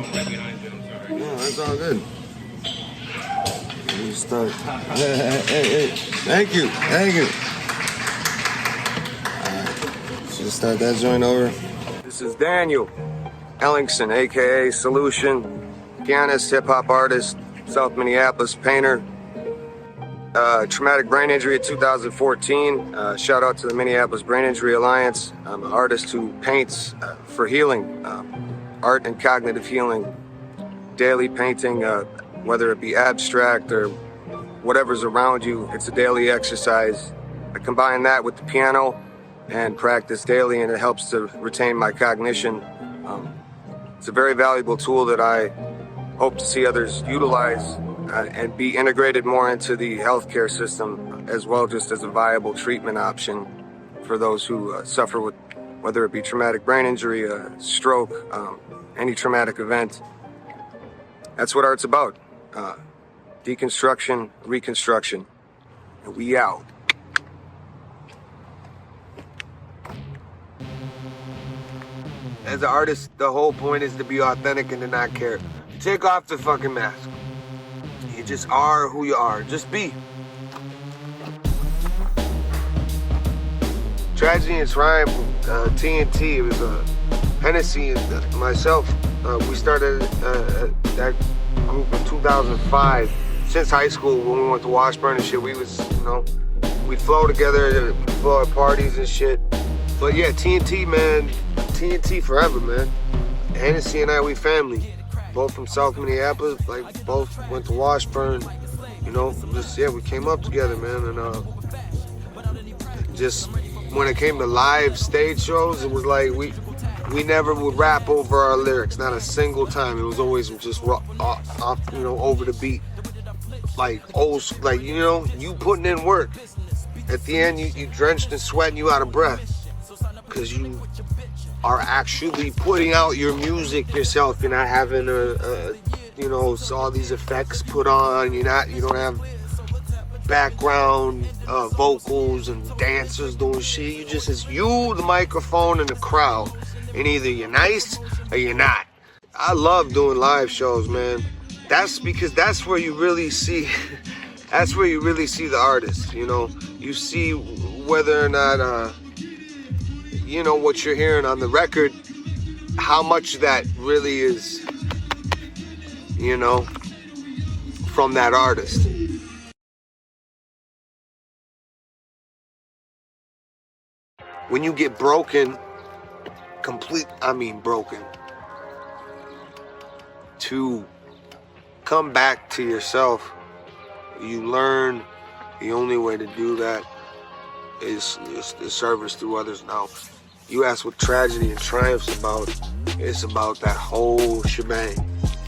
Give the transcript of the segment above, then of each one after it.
No, that's all good. You start. Hey. Thank you. Just start that joint over. This is Daniel Ellingson, aka Soulution, pianist, hip-hop artist, South Minneapolis painter. Traumatic brain injury in 2014. Shout out to the Minneapolis Brain Injury Alliance. I'm an artist who paints for healing, art and cognitive healing, daily painting, whether it be abstract or whatever's around you. It's a daily exercise. I combine that with the piano and practice daily, and it helps to retain my cognition. It's a very valuable tool that I hope to see others utilize and be integrated more into the healthcare system, as well, just as a viable treatment option for those who suffer with, whether it be traumatic brain injury, stroke, any traumatic event. That's what art's about. Deconstruction, reconstruction. And we out. As an artist, the whole point is to be authentic and to not care. Take off the fucking mask. You just are who you are. Just be. Tragedy and Triumph, TNT, it was Hennessy and myself. We started that group in 2005. Since high school, when we went to Washburn and shit, we was, we'd flow together, flow at parties and shit. But yeah, TNT, man, TNT forever, man. Hennessy and I, we family. Both from South Minneapolis, like both went to Washburn, we came up together, man. And just when it came to live stage shows, it was like we never would rap over our lyrics, not a single time. It was always just off, over the beat, like you putting in work. At the end, you drenched in sweat and you out of breath, because you are actually putting out your music yourself. You're not having all these effects put on. You don't have background vocals and dancers doing shit. It's you, the microphone, and the crowd. And either you're nice or you're not. I love doing live shows, man. That's because that's where you really see the artist. You see whether or not what you're hearing on the record, how much that really is, from that artist. When you get broken, broken, to come back to yourself, you learn the only way to do that is service through others. Now, you ask what Tragedy and Triumph's about. It's about that whole shebang.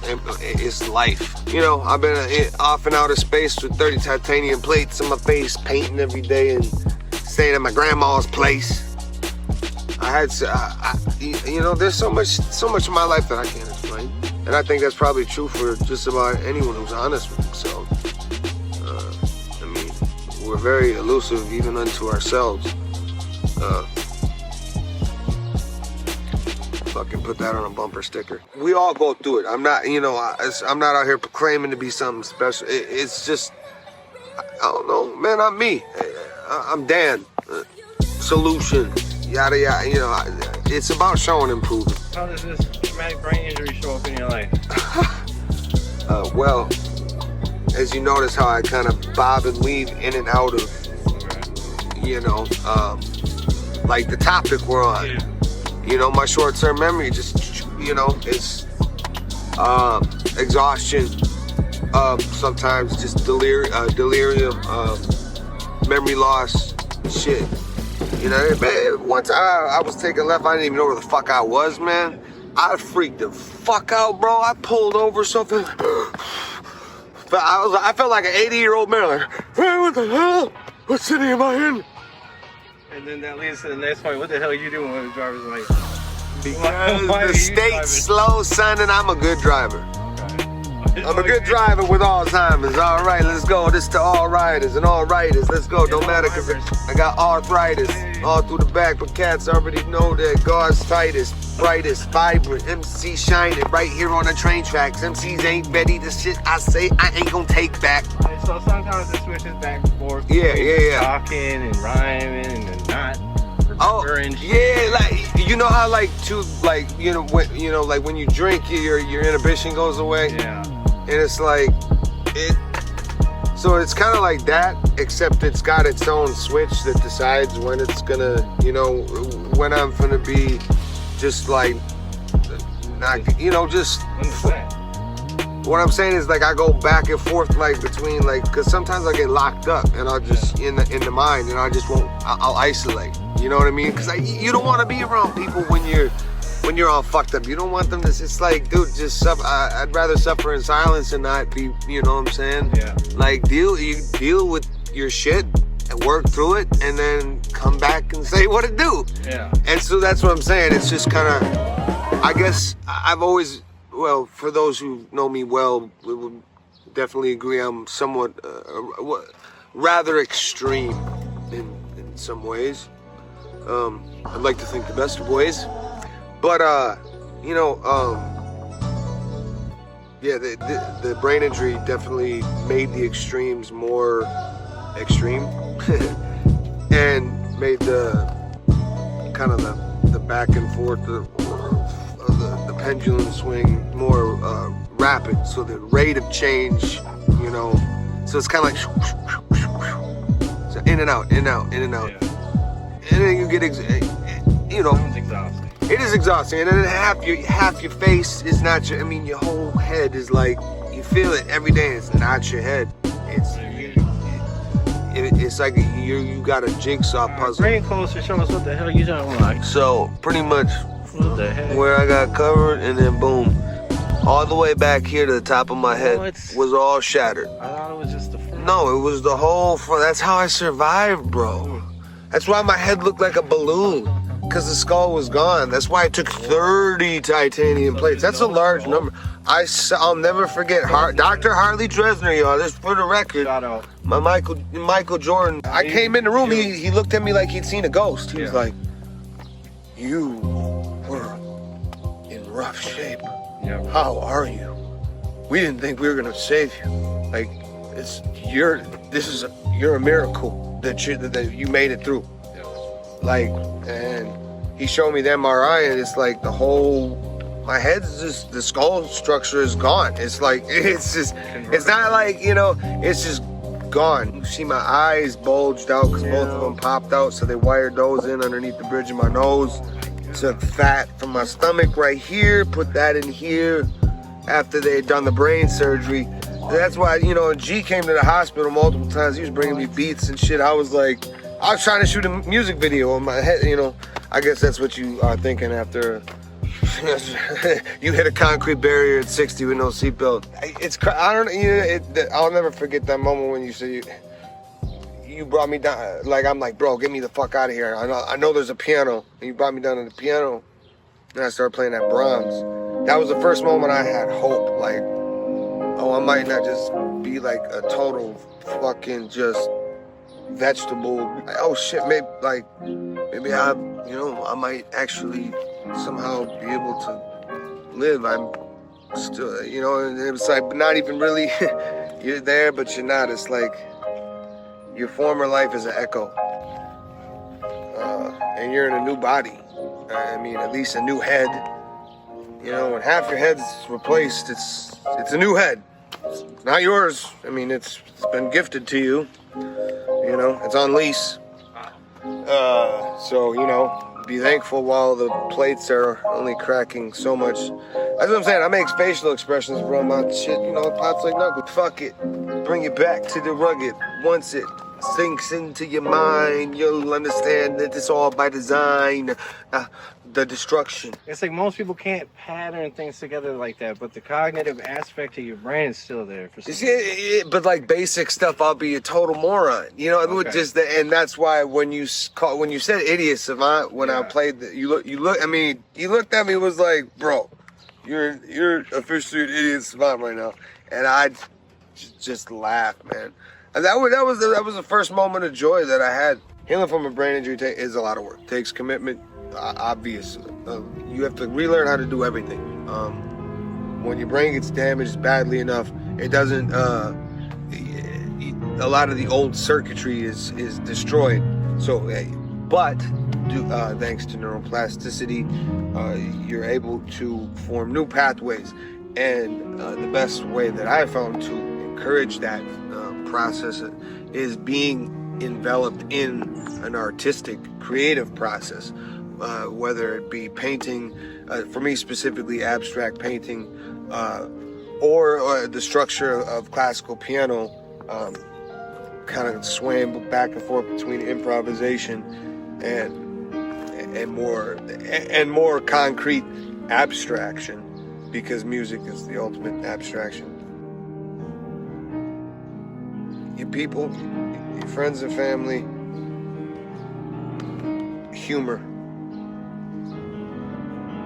It's life. I've been off and out of space with 30 titanium plates in my face, painting every day and staying at my grandma's place. There's so much in my life that I can't explain. And I think that's probably true for just about anyone who's honest with themselves. We're very elusive even unto ourselves. Fucking put that on a bumper sticker. We all go through it. I'm not out here proclaiming to be something special. It's just, I don't know, man, I'm me. I'm Dan. Soulution, yada yada, it's about showing improvement. How does this traumatic brain injury show up in your life? Well, as you notice how I kind of bob and weave in and out of, like the topic we're on. Yeah. My short-term memory just, it's exhaustion, sometimes just delirium, memory loss, shit. Once I was taking left, I didn't even know where the fuck I was, man. I freaked the fuck out, bro. I pulled over something. I felt like an 80-year-old man, like, hey, what the hell? What city am I in? And then that leads to the next point. What the hell are you doing when the driver's like? Because the state's slow, son, and I'm a good driver. Okay. I'm a good driver with Alzheimer's. All right, let's go. This to all riders and all writers. Let's go. Don't matter because I got arthritis all through the back. But cats already know that God's tightest, brightest, vibrant, MC shining right here on the train tracks. MCs ain't ready. The shit I say I ain't gonna take back. So sometimes it switches back and forth. Yeah. Talking and rhyming and not. Oh, yeah, like you know how like like when you drink, your inhibition goes away. Yeah. And it's like so it's kind of like that, except it's got its own switch that decides when it's gonna, when I'm gonna be just like not, just. What I'm saying is like I go back and forth like between like, cause sometimes I get locked up and I'll just in the mind and I'll isolate. You know what I mean? Cause you don't want to be around people when you're all fucked up. You don't want them to. It's like, dude, just suffer. I'd rather suffer in silence and not be. You know what I'm saying? Yeah. Like deal with your shit and work through it, and then come back and say what it do. Yeah. And so that's what I'm saying. It's just kind of. I guess I've always. Well, for those who know me well, we would definitely agree I'm somewhat rather extreme in some ways. I'd like to think the best of ways, but yeah, the brain injury definitely made the extremes more extreme, and made the kind of the back and forth the pendulum swing more rapid, so the rate of change, so it's kind of like so in and out, yeah. And then you get, It's exhausting. It is exhausting, and then half your face is not your. I mean, your whole head is like you feel it every day. It's not your head. It's like you got a jigsaw puzzle. Bring it closer. Show us what the hell you talking about. So pretty much what the heck? Where I got covered, and then boom, all the way back here to the top of my head was all shattered. I thought it was just the front. No, it was the whole front. That's how I survived, bro. That's why my head looked like a balloon, because the skull was gone. That's why I took 30 titanium plates. That's a large number. I'll never forget Dr. Harley Dresner, y'all. This for the record. Shout out. My Michael Jordan. I came in the room. He looked at me like he'd seen a ghost. He was like, "You were in rough shape. Yeah. How are you? We didn't think we were gonna save you. Like, you're a miracle that you made it through." Yeah. Like, and he showed me the MRI, and it's like my head's just, the skull structure is gone. It's like, it's not like, it's just gone. You see my eyes bulged out because both of them popped out, so they wired those in underneath the bridge of my nose. Took fat from my stomach right here, put that in here after they had done the brain surgery. That's why, G came to the hospital multiple times. He was bringing me beats and shit. I was trying to shoot a music video on my head, I guess that's what you are thinking after you hit a concrete barrier at 60 with no seatbelt. I'll never forget that moment when you said you brought me down. Like, I'm like, bro, get me the fuck out of here. I know there's a piano. And you brought me down to the piano, and I started playing that Brahms. That was the first moment I had hope. Like, I might not just be like a total fucking just vegetable. Oh shit, maybe I might actually somehow be able to live. I'm still, and it was like not even really you're there, but you're not. It's like your former life is an echo, and you're in a new body. I mean, at least a new head. When half your head's replaced, it's a new head. It's not yours. I mean, it's been gifted to you. It's on lease. So, be thankful while the plates are only cracking so much. That's what I'm saying. I make facial expressions, bro. My shit, pops like knuckles. Fuck it. Bring it back to the rugged. Once it sinks into your mind, you'll understand that it's all by design. The destruction. It's like most people can't pattern things together like that, but the cognitive aspect of your brain is still there. But like basic stuff, I'll be a total moron. Okay. And that's why when you said idiot savant when I played, you looked at me, was like, bro, you're officially an idiot savant right now. and I just laugh, man. And that was the first moment of joy that I had. Healing from a brain injury is a lot of work. It takes commitment, obviously. You have to relearn how to do everything. When your brain gets damaged badly enough, it doesn't. A lot of the old circuitry is destroyed. So, but thanks to neuroplasticity, you're able to form new pathways. And the best way that I found to encourage that process is being enveloped in an artistic, creative process, whether it be painting, for me specifically abstract painting, or the structure of classical piano, kind of swaying back and forth between improvisation and more concrete abstraction, because music is the ultimate abstraction. Your people, your friends and family, humor,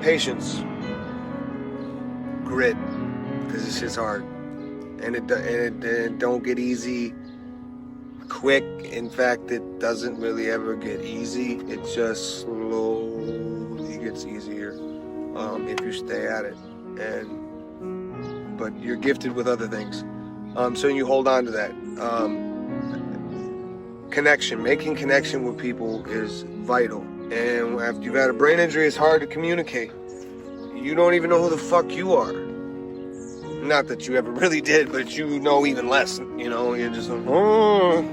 patience, grit, because this shit's hard, and it don't get easy quick. In fact, it doesn't really ever get easy. It just slowly gets easier if you stay at it. But you're gifted with other things, so you hold on to that. Making connection with people is vital. And after you've had a brain injury, it's hard to communicate. You don't even know who the fuck you are. Not that you ever really did, but you know even less. You know, you're just like, oh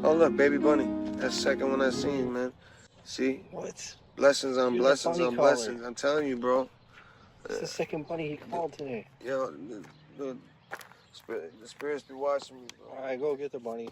look, baby bunny. That's the second one I've seen, man. See? What? Blessings on blessings on blessings. I'm telling you, bro. It's the second bunny he called today. Yo, the spirits be watching me, bro. All right, go get the bunny.